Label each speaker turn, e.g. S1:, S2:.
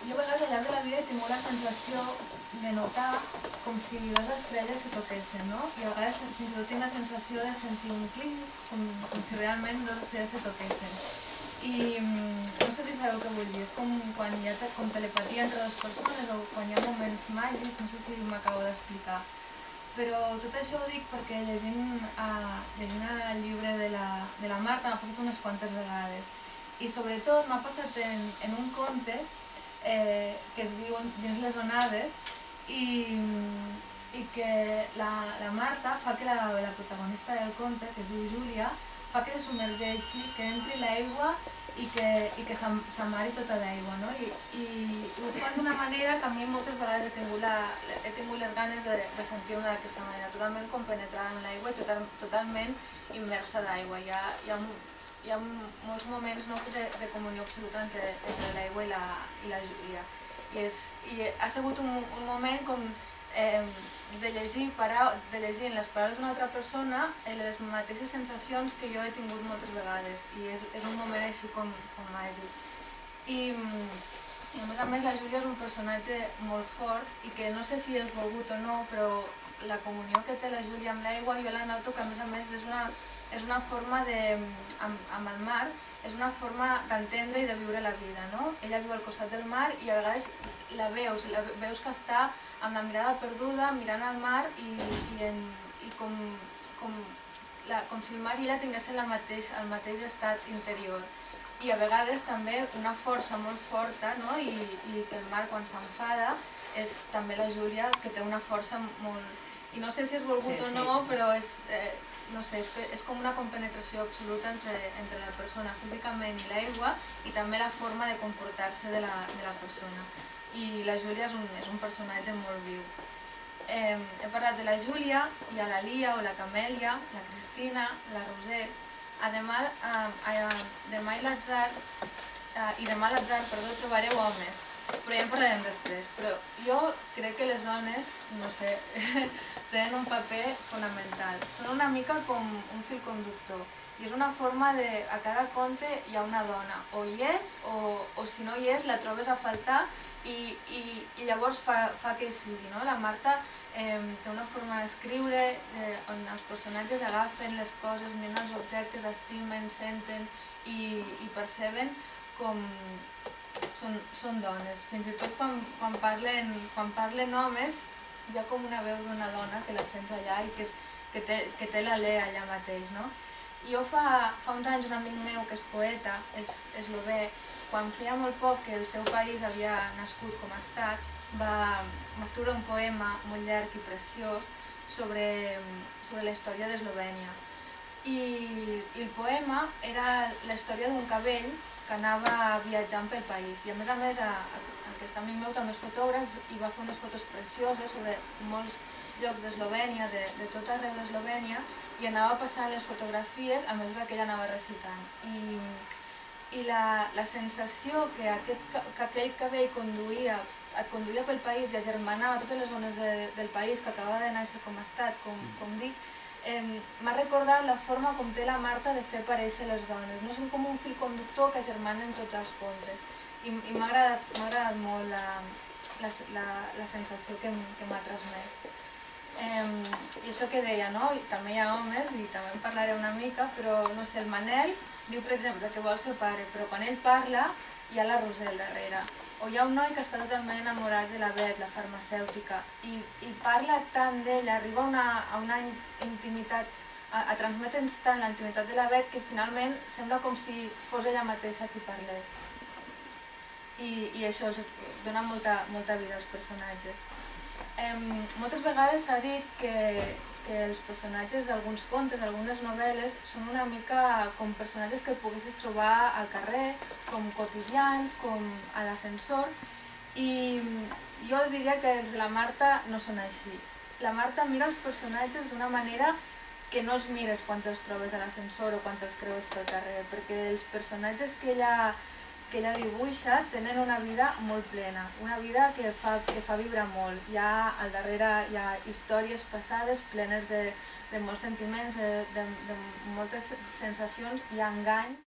S1: Jo a vegades al llarg de la vida he tingut la sensació de notar com si dues estrelles se toquessin, no? I a vegades fins i tot tinc la sensació de sentir un clic, com si realment dues estrelles se toquessin. I no sé si sabeu què vull dir, és com quan hi ha com telepatia entre dues persones o quan hi ha moments màgics, no sé si m'acabo d'explicar. Però tot això ho dic perquè llegint el llibre de la Marta m'ha passat unes quantes vegades. I sobretot m'ha passat en un conte que es diu Dins les onades i que la Marta fa que la protagonista del conte, que es diu Júlia, fa que se submergeixi, que entri l'aigua i que s'amari tota d'aigua, no? I ho fan d'una manera que a mi moltes vegades he tingut les ganes de sentir-me d'aquesta manera, totalment compenetrada en l'aigua i totalment immersa d'aigua. Hi ha molts moments de comunió absoluta entre l'aigua i la Júlia. I ha sigut un moment com de llegir en les paraules d'una altra persona les mateixes sensacions que jo he tingut moltes vegades. I és un moment així com màgic. I a més la Júlia és un personatge molt fort i que no sé si és volgut o no, però la comunió que té la Júlia amb l'aigua jo la noto que a més és una forma amb el mar, és una forma d'entendre i de viure la vida, no? Ella viu al costat del mar i a vegades la veus que està amb la mirada perduda, mirant al mar i com si el mar i ella tinguessin el mateix estat interior. I a vegades també una força molt forta, no? I que el mar quan s'enfada és també la Júlia que té una força molt... I no sé si és volgut o no, però és com una compenetració absoluta entre la persona físicament i l'aigua i també la forma de comportar-se de la persona. I la Júlia és un personatge molt viu. He parlat de la Júlia, hi ha la Lia o la Camèlia, la Cristina, la Roser. Demà i l'atzar trobareu homes, però ja en parlarem després. Però jo crec que les dones, no sé, tenen un paper fonamental. Són una mica com un fil conductor. I és una forma de... A cada conte hi ha una dona. O hi és, o si no hi és, la trobes a faltar i llavors fa que hi sigui, no? La Marta té una forma d'escriure on els personatges agafen les coses, miren els objectes, estimen, senten i perceben com són dones. Fins i tot quan parlen homes hi ha com una veu d'una dona que la sents allà i que té l'alè allà mateix, no? Jo fa uns anys un amic meu que és poeta, és eslovè, quan feia molt poc que el seu país havia nascut com a estat, va escriure un poema molt llarg i preciós sobre la història d'Eslovènia. I el poema era la història d'un cabell que anava viatjant pel país. I a més, aquest amic meu també és fotògraf i va fer unes fotos precioses sobre molts llocs d'Eslovènia, de tot arreu d'Eslovènia, i anava passant les fotografies a mesura que ella anava recitant. I la sensació que aquell cabell et conduïa pel país i agermanava totes les zones del país que acabava de néixer com a estat, com dic, m'ha recordat la forma com té la Marta de fer aparèixer les dones. No són com un fil conductor que agermanen tots els contes. I m'ha agradat molt la sensació que m'ha transmès. I això que deia, no? També hi ha homes, i també en parlaré una mica, però no sé, el Manel diu, per exemple, que vol ser pare, però quan ell parla hi ha la Roser al darrere. O hi ha un noi que està totalment enamorat de la Bet, la farmacèutica, i parla tant d'ella, arriba a una intimitat, a transmetre'ns tant la intimitat de la Bet que finalment sembla com si fos ella mateixa qui parlés. I això dona molta vida als personatges. Moltes vegades s'ha dit que els personatges d'alguns contes, d'algunes novel·les, són una mica com personatges que poguessis trobar al carrer, com quotidians, com a l'ascensor, i jo diria que els de la Marta no són així. La Marta mira els personatges d'una manera que no els mires quan te'ls trobes a l'ascensor o quan te'ls creues pel carrer, perquè els personatges que ella dibuixa tenen una vida molt plena, una vida que fa vibrar molt. Al darrere hi ha històries passades plenes de molts sentiments, de moltes sensacions, hi ha enganys.